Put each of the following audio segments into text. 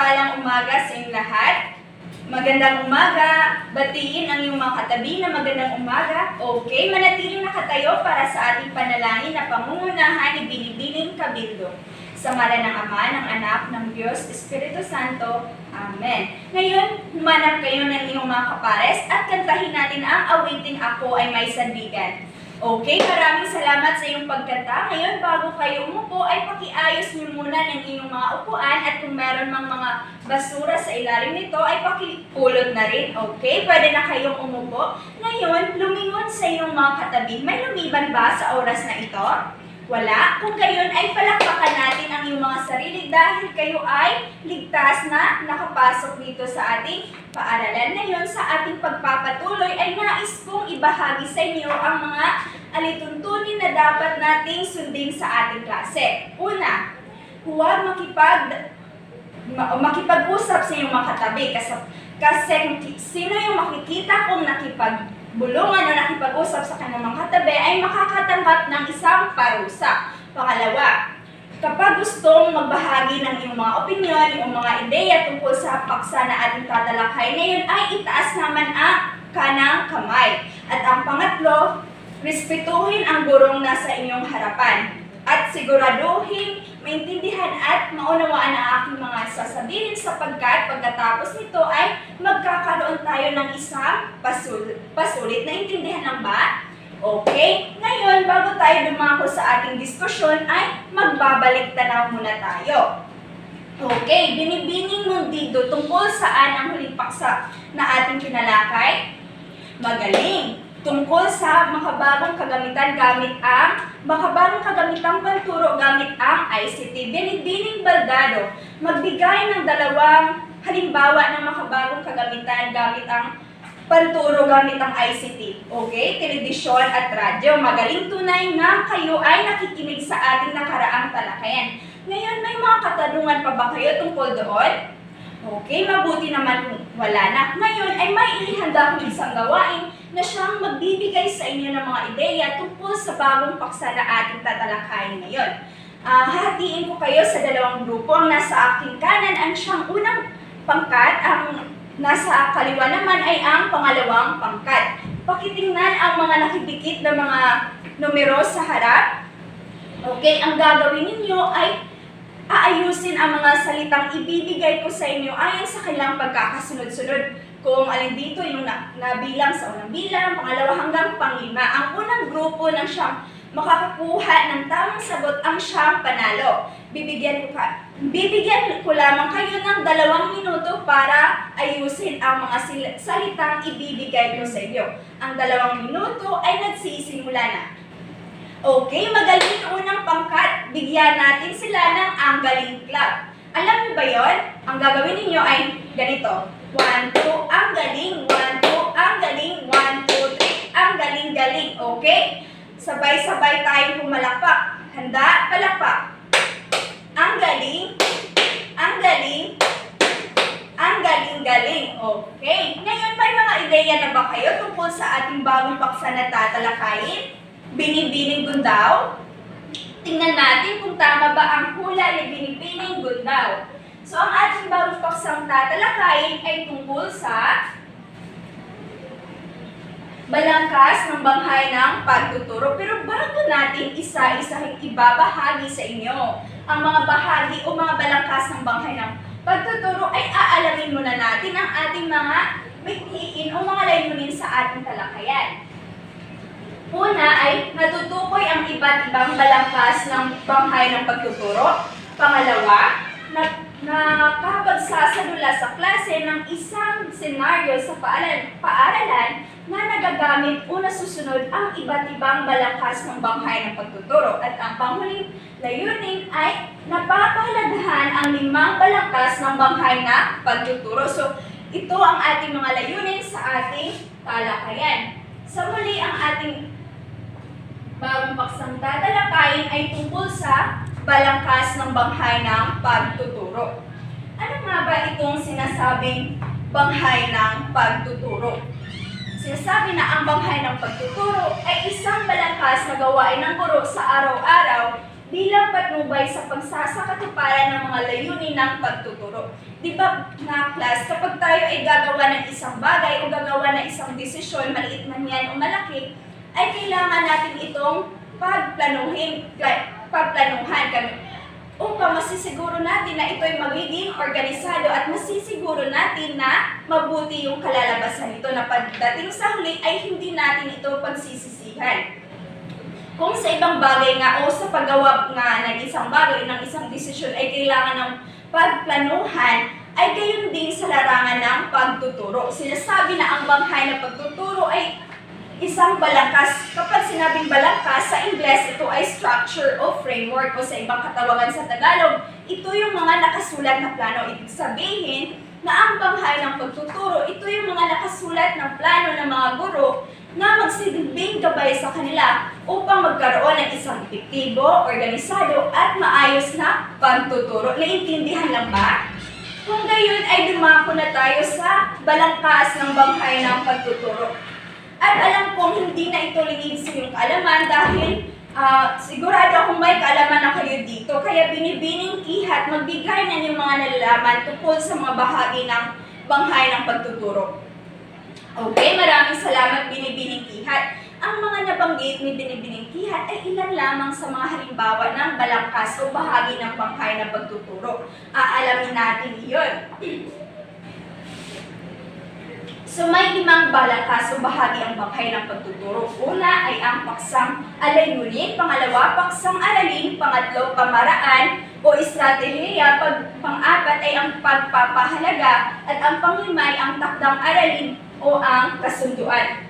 mapagpalang umaga sa inyong lahat. Magandang umaga. Batiin ang iyong mga katabi na magandang umaga. Okay, manatiling nakatayo para sa ating panalangin na pangungunahan ni Binibining Cabildo. Sa ngalan ng Ama, ng Anak, ng Diyos, Espiritu Santo. Amen. Ngayon, humanap kayo ng iyong mga kapares at kantahin natin ang awiting Ako Ay May Sandigan. Okay, maraming salamat sa iyong pagkanta. Ngayon, bago kayo umupo, ay pakiayos niyo muna ng iyong mga upuan at kung meron mang mga basura sa ilalim nito, ay pakipulot na rin. Okay, pwede na kayong umupo. Ngayon, lumingon sa iyong mga katabi. May lumiban ba sa oras na ito? Wala. Kung gayon ay palakpakan natin ang iyong mga sarili dahil kayo ay ligtas na nakapasok dito sa ating paaralan. Ngayon, sa ating pagpapatuloy ay nais kong ibahagi sa inyo ang mga alituntunin na dapat nating sundin sa ating klase. Una, huwag makipag-usap sa iyong mga katabi kasi sino yung makikita kung nakipagbulungan o nakipag-usap sa kanyang mga katabi ay makakatanggap ng isang parusa. Pangalawa, kapag gustong magbahagi ng iyong mga opinyon, iyong mga ideya tungkol sa paksa na ating tatalakay ngayon ay itaas naman ang kanang kamay. At ang pangatlo, respetuhin ang gurong nasa inyong harapan at siguraduhin maintindihan at maunawaan ang aking mga sasabihin sapagkat pagkatapos nito ay magkakaroon tayo ng isang pasulit. Naintindihan lang ba? Okay, ngayon bago tayo dumako sa ating diskusyon ay magbabalik tanaw muna tayo. Okay, Binibining Mundido, tungkol saan ang huling paksa na ating kinalakay? Magaling! Tungkol sa makabagong kagamitang panturo gamit ang ICT. Binibining Baldado, magbigay ng dalawang halimbawa ng makabagong kagamitan gamit ang panturo gamit ang ICT. Okay? Telebisyon at radyo. Magaling, tunay nga kayo ay nakikinig sa ating nakaraang talakayan. Ngayon, may mga katanungan pa ba kayo tungkol doon? Okay, mabuti naman kung wala na. Ngayon ay may ihanda akong isang gawain na siyang magbibigay sa inyo ng mga ideya tungkol sa bagong paksa na ating tatalakayin ngayon. Hahatiin ko kayo sa dalawang grupo. Ang nasa aking kanan ang siyang unang pangkat, ang nasa kaliwa naman ay ang pangalawang pangkat. Pakitingnan ang mga nakidikit na mga numero sa harap. Okay, ang gagawin ninyo ay aayusin ang mga salitang ibibigay ko sa inyo ayon sa kanilang pagkakasunod-sunod. Kung alin dito yung nabilang sa unang bilang, pangalawa hanggang panglima. Ang unang grupo ng siyang makakakuha ng tamang sagot ang siyang panalo. Bibigyan ko lamang kayo ng 2 minuto para ayusin ang mga salitang ibibigay ko sa inyo. Ang 2 minuto ay nagsisimula na. Okay, magaling unang pangkat. Bigyan natin sila ng Ang Galing Club. Alam niyo ba yon? Ang gagawin ninyo ay ganito. 1, 2, ang galing. 1, 2, ang galing. 1, 2, 3, ang galing-galing. Okay? Sabay-sabay tayong pumalakpak. Handa? Palakpak. Ang galing. Ang galing. Ang galing-galing. Okay. Ngayon, may mga ideya na ba kayo tungkol sa ating bagong paksa na tatalakayin? Binibining Gundaw. Tingnan natin kung tama ba ang hula ni Binibining Gundaw. So, ang ating bagong paksang tatalakayin ay tungkol sa balangkas ng banghay ng pagtuturo. Pero bago natin isa-isahing ibabahagi sa inyo ang mga bahagi o mga balangkas ng banghay ng pagtuturo, ay aalamin muna natin ang ating mga mithiin o mga layunin sa ating talakayan. Una ay natutukoy ang iba't ibang balangkas ng banghay ng pagtuturo. Pangalawa, nakapagsasadula sa klase ng isang senaryo sa paaralan na nagagamit o nasusunod ang iba't ibang balangkas ng banghay ng pagtuturo. At ang panghuling layunin ay napapahalagahan ang 5 balangkas ng banghay na pagtuturo. So, ito ang ating mga layunin sa ating talakayan. Sa muli, ang ating bagong paksang tatalakayin ay tungkol sa balangkas ng banghay ng pagtuturo. Ano nga ba itong sinasabing banghay ng pagtuturo? Sinasabi na ang banghay ng pagtuturo ay isang balangkas na gawain ng guro sa araw-araw bilang patnubay sa pagsasakatuparan ng mga layunin ng pagtuturo. Di ba nga class, kapag tayo ay gagawa ng isang bagay o gagawa ng isang desisyon, maliit man yan o malaki, ay kailangan natin itong pagplanuhan kami upang masisiguro natin na ito ay magiging organisado at masisiguro natin na mabuti yung kalalabasan nito na pagdating sa huli ay hindi natin ito pagsisisihan. Kung sa ibang bagay nga o sa paggawa nga ng isang bagay, ng isang desisyon ay kailangan ng pagplanuhan, ay gayon din sa larangan ng pagtuturo. Sinasabi na ang banghay na pagtuturo ay isang balangkas. Kapag sinabing balangkas, sa Ingles, ito ay structure o framework o sa ibang katawagan sa Tagalog, ito yung mga nakasulat na plano. Ibig sabihin na ang banghay ng pagtuturo, ito yung mga nakasulat ng plano ng mga guro na magsilbing gabay sa kanila upang magkaroon ng isang epektibo, organisado at maayos na pagtuturo. Naiintindihan lang ba? Kung gayon ay dumako na tayo sa balangkas ng banghay ng pagtuturo. At alam kong hindi na ito lingid sa iyong kaalaman dahil sigurado akong may kaalaman na kayo dito. Kaya binibining kihat magbigay na yung mga nalalaman tungkol sa mga bahagi ng banghay ng pagtuturo. Okay, maraming salamat Binibining Kihat. Ang mga nabanggit ni Binibining Kihat ay ilan lamang sa mga halimbawa ng balangkas o bahagi ng banghay ng pagtuturo. Aalamin natin iyon. So may 5 balangkas o bahagi ang banghay ng pagtuturo. Una ay ang paksang alayunin, pangalawa paksang aralin, pangatlo pamaraan o estratehiya, pang-apat ay ang pagpapahalaga, at ang panglima ay ang takdang aralin o ang kasunduan.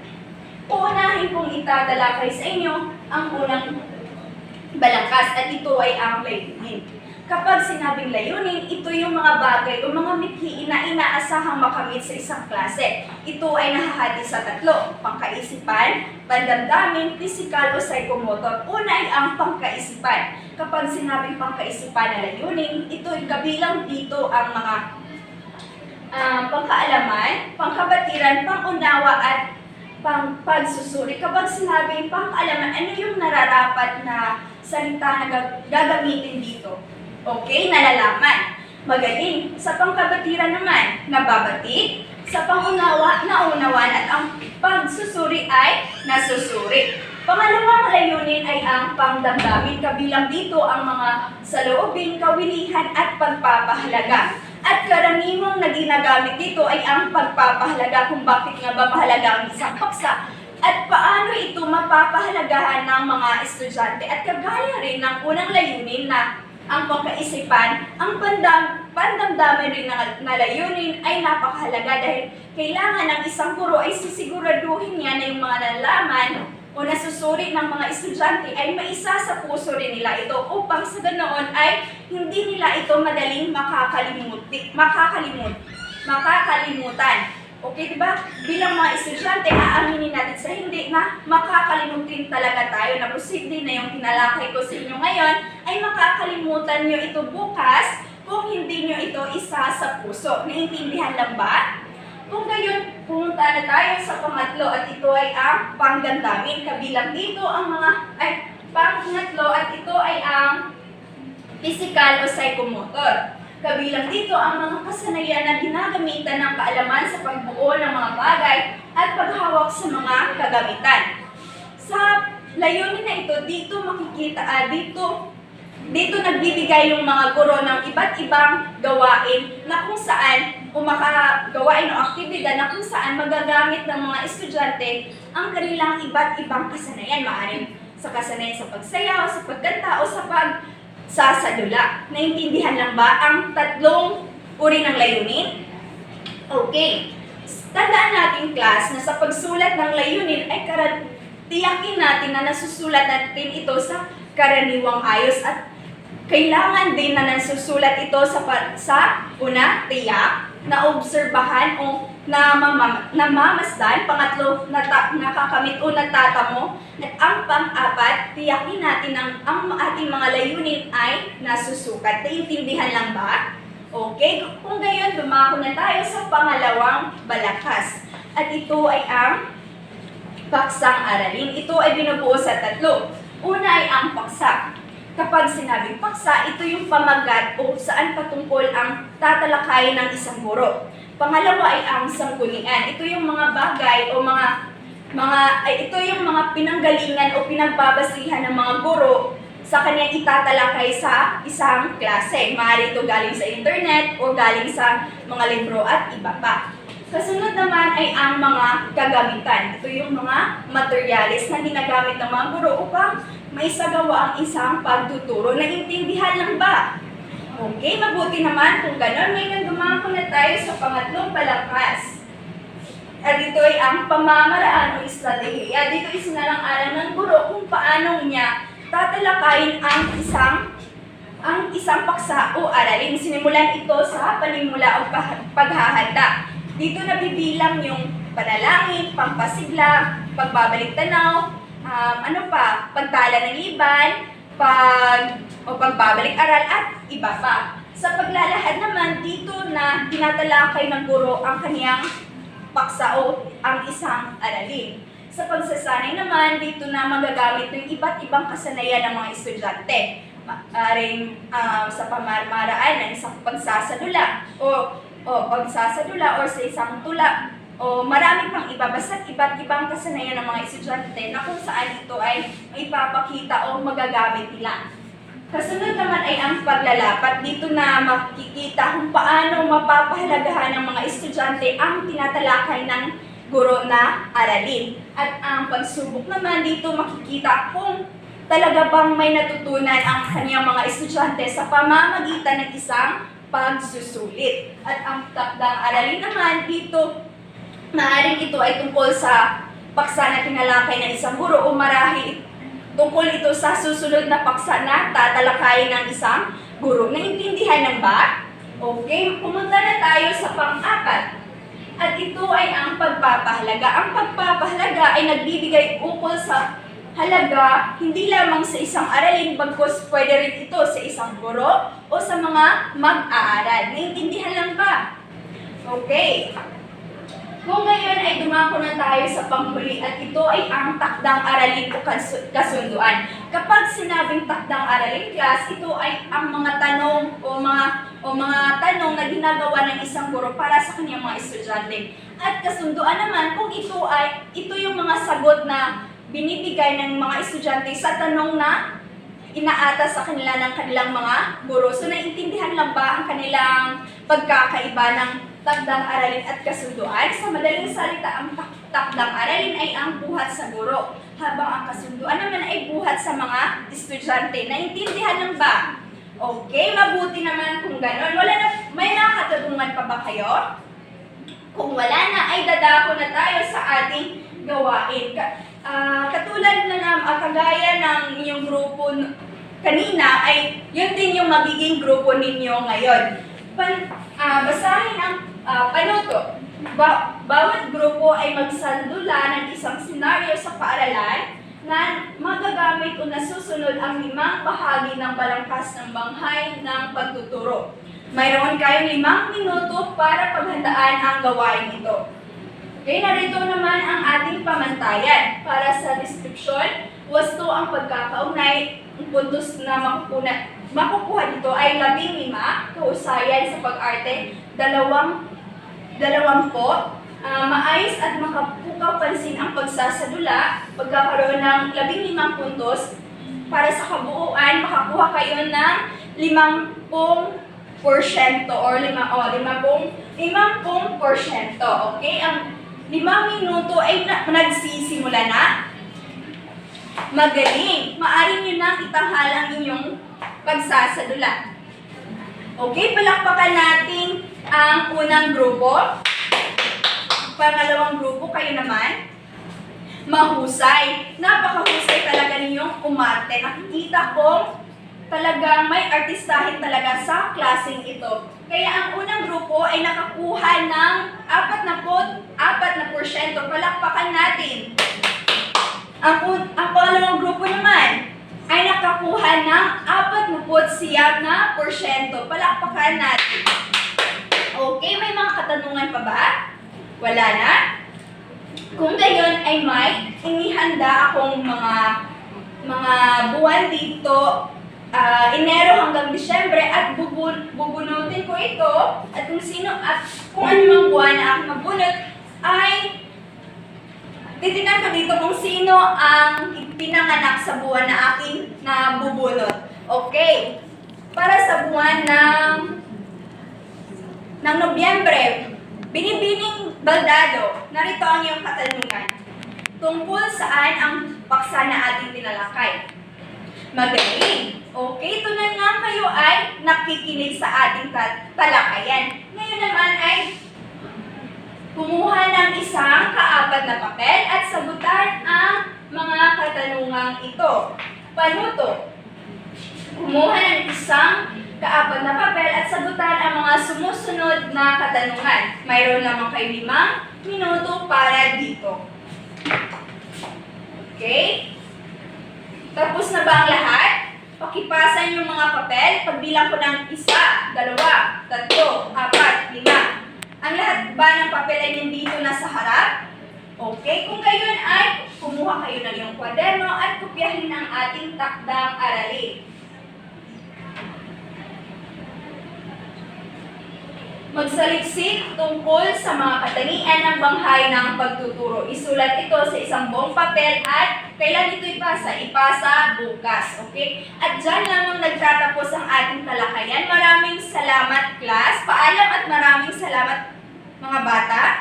Uunahin kong itatalakay sa inyo ang unang balangkas at ito ay ang layunin. Kapag sinabing layunin, ito yung mga bagay o mga mithiin na inaasahang makamit sa isang klase. Ito ay nahahati sa 3, pangkaisipan, pandamdamin, pisikal o psychomotor. Una ay ang pangkaisipan. Kapag sinabing pangkaisipan na layunin, ito ay kabilang dito ang mga pangkaalaman, pangkabatiran, pangunawa at pagsusuri. Kapag sinabing pangkaalaman, ano yung nararapat na salita na gagamitin dito? Okay, nalalaman. Magaling. Sa pangkabatiran naman, nababati. Sa pangunawa, naunawan. At ang pagsusuri ay nasusuri. Pangalawang layunin ay ang pangdamdamin. Kabilang dito ang mga saloobin, kawilihan at pagpapahalaga. At karaniwang na ginagamit dito ay ang pagpapahalaga, kung bakit nga ba mahalaga ang isang paksa at paano ito mapapahalagahan ng mga estudyante. At kagaya rin ng unang layunin na ang pangkaisipan, ang pandamdamin rin na layunin ay napakahalaga dahil kailangan ng isang guro ay sisiguraduhin niya na yung mga nalaman o nasusuri ng mga estudyante ay maisa sa puso rin nila ito upang sa ganoon ay hindi nila ito madaling makakalimutan. Okay, diba? Bilang mga estudyante, aaminin natin sa hindi na makakalimutin talaga tayo na posible na yung tinalakay ko sa inyo ngayon ay makakalimutan nyo ito bukas kung hindi nyo ito isa sa puso. Naintindihan lang ba? Kung gayon, pumunta na tayo sa pangatlo at ito ay ang pangdamdamin. Kabilang dito ang pangatlo at ito ay ang physical o psychomotor. Kabilang dito ang mga kasanayan na ginagamitan ng kaalaman sa pagbuo ng mga bagay at paghawak sa mga kagamitan. Sa layunin na ito, dito makikita, dito nagbibigay yung mga guro ng iba't ibang gawain na kung saan, gawain o aktibidad na kung saan magagamit ng mga estudyante ang kanilang iba't ibang kasanayan. Maaaring sa kasanayan sa pagsayaw, sa pagkanta o sa sasadula. Naintindihan lang ba ang 3 uri ng layunin? Okay. Tandaan natin, class, na sa pagsulat ng layunin ay tiyakin natin na nasusulat natin ito sa karaniwang ayos at kailangan din na nasusulat ito sa una, tiyak, naobserbahan o namamasdan, pangatlo, nakakamit o natatamo, at ang pang-apat, tiyakin natin ang ating mga layunin ay nasusukat. Naintindihan lang ba? Okay, kung gayon, dumako na tayo sa pangalawang balangkas. At ito ay ang paksang aralin. Ito ay binubuo sa 3. Una ay ang paksa. Kapag sinabing paksa, ito yung pamagat o saan patungkol ang tatalakayin ng isang guro. Pangalawa ay ang sanggunian. Ito yung mga bagay o ito yung mga pinanggalingan o pinagbabasihan ng mga guro sa kanyang itatalakay sa isang klase. Maaari ito galing sa internet o galing sa mga libro at iba pa. Kasunod naman ay ang mga kagamitan. Ito yung mga materialis na ginagamit ng mga guro upang maisagawa ang isang pagtuturo. Naintindihan lang ba? Okay, mabuti naman kung gano'n. Ngayon dumako na tayo sa pangatlong palangkas. At ito ay ang pamamaraan o estratehiya. Dito isinalang-alang ng guro kung paano niya tatalakayin ang isang paksa o aralin. Sinimulan ito sa panimula o paghahanda. Dito nabibilang yung panalangin, pampasigla, pagbabalik tanaw, pagtala ng liban, pagbabalik aral at iba pa. Sa paglalahad naman, dito na tinatalakay ng guro ang kaniyang paksa o ang isang aralin. Sa pagsasanay naman, dito na magagamit ng iba't ibang kasanayan ng mga estudyante. Sa pamamaraan ng isang pagsasadula o sa isang tula o marami pang iba, basta't iba't ibang kasanayan ng mga estudyante na kung saan ito ay ipapakita o magagamit nila. Kasunod naman ay ang paglalapat. Dito na makikita kung paano mapapahalagahan ng mga estudyante ang tinatalakay ng guro na aralin. At ang pagsubok naman, dito makikita kung talaga bang may natutunan ang kanyang mga estudyante sa pamamagitan ng isang pagsusulit. At ang takdang aralin naman, dito maaaring ito ay tungkol sa paksa na tinalakay ng isang guro o marahil tungkol ito sa susunod na paksa na tatalakayin ng isang guro. Naintindihan ng ba? Okay, pumunta na tayo sa pang-apat. At ito ay ang pagpapahalaga. Ang pagpapahalaga ay nagbibigay ukol sa halaga hindi lamang sa isang aralin, bagkus pwede rin ito sa isang guro o sa mga mag-aaral. Naintindihan lang ba? Okay. Kung ngayon ay dumako na tayo sa panghuli at ito ay ang takdang aralin o kasunduan. Kapag sinabing takdang aralin class, ito ay ang mga tanong o mga tanong na ginagawa ng isang guro para sa kanyang mga estudyante. At kasunduan naman kung ito yung mga sagot na binibigay ng mga estudyante sa tanong na inaatas sa kanila ng kanilang mga guro. So naintindihan lang ba ang kanilang pagkakaiba ng takdang aralin at kasunduan? Sa madaling salita, ang takdang aralin ay ang buhat sa guro, habang ang kasunduan naman ay buhat sa mga estudyante. Naintindihan lang ba? Okay, mabuti naman kung gano'n. May nakakatanungan pa ba kayo? Kung wala na, ay dadako na tayo sa ating gawain. Katulad kagaya ng inyong grupo kanina, ay yun din yung magiging grupo ninyo ngayon. Basahin ang panuto. Bawat grupo ay magsandula ng isang senaryo sa paaralan na magagamit o nasusunod ang 5 bahagi ng balangkas ng banghay ng pagtuturo. Mayroon kayong 5 minuto para paghandaan ang gawain ito. Okay, narito naman ang ating pamantayan. Para sa description, wasto ang pagkakaugnay, ang puntos na makukuha dito ay 15, kahusayan sa pag-arte, 20, maayos at makapukaw pansin ang pagsasadula, pagkakaroon ng 15 puntos. Para sa kabuuan, makakuha kayo ng 50% or 50%. Okay, ang 5 minuto ay nagsisimula na. Magaling! Maaari nyo na itanghala ang inyong pagsasadula. Okay, palakpakan natin ang unang grupo. Pangalawang grupo, kayo naman. Mahusay. Napakahusay talaga ninyong umarte. Nakikita ko talagang may artistahin talaga sa klaseng ito. Kaya ang unang grupo ay nakakuha ng 44%. Palakpakan natin. Ang pangalawang grupo naman ay nakakuha ng 49%. Palakpakan natin. Okay, may mga katanungan pa ba? Wala na? Kung gayon ay may inihanda akong mga buwan dito Enero hanggang Disyembre at bubunutin ko ito at kung ano mang buwan na aking mabunot ay titignan ko dito kung sino ang pinanganak sa buwan na aking nabubunot. Okay. Para sa buwan ng Nobyembre, Binibining Baldado, narito ang iyong katanungan. Tungkol saan ang paksa na ating tinalakay? Magaling! Okay, tunay nga kayo ay nakikinig sa ating talakayan. Ngayon naman ay kumuha ng isang kaapat na papel at sagutan ang mga katanungang ito. Panuto. Kumuha ng isang kaapat na papel at sagutan ang mga sumusunod na katanungan. Mayroon naman kayo 5 minuto para dito. Okay? Tapos na ba ang lahat? Pakipasan yung mga papel. Pagbilang ko ng 1, 2, 3, 4, 5. Ang lahat ba ng papel ay nandito na sa harap? Okay, kung gayon ay kumuha kayo ng iyong kwaderno at kopyahin ang ating takdang aralin. Magsaliksik tungkol sa mga katangian ng banghay ng pagtuturo. Isulat ito sa isang buong papel at kailan ito ipasa? Ipasa bukas. Okay? At dyan lamang nagtatapos ang ating talakayan. Maraming salamat, class. Paalam at maraming salamat, mga bata.